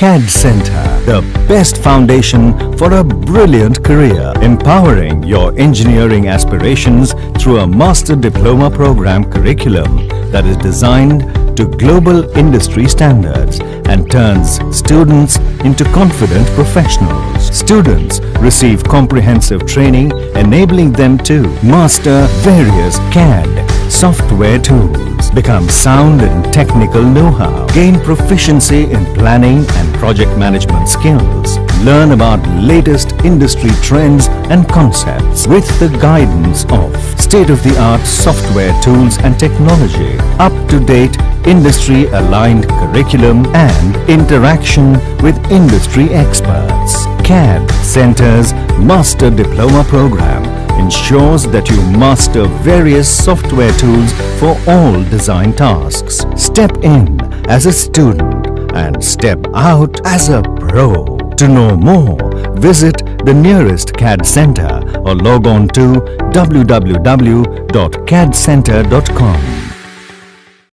CADD Centre, the best foundation for a brilliant career, empowering your engineering aspirations through a Master Diploma Program curriculum that is designed to global industry standards and turns students into confident professionals. Students receive comprehensive training enabling them to master various CAD software tools, become sound in technical know-how, gain proficiency in planning and project management skills, learn about latest industry trends and concepts with the guidance of state-of-the-art software tools and technology, up-to-date industry-aligned curriculum and interaction with industry experts. CADD Centre's Master Diploma Program ensures that you master various software tools for all design tasks. Step in as a student and step out as a pro. To know more, visit the nearest CADD Centre or log on to www.caddcentre.com.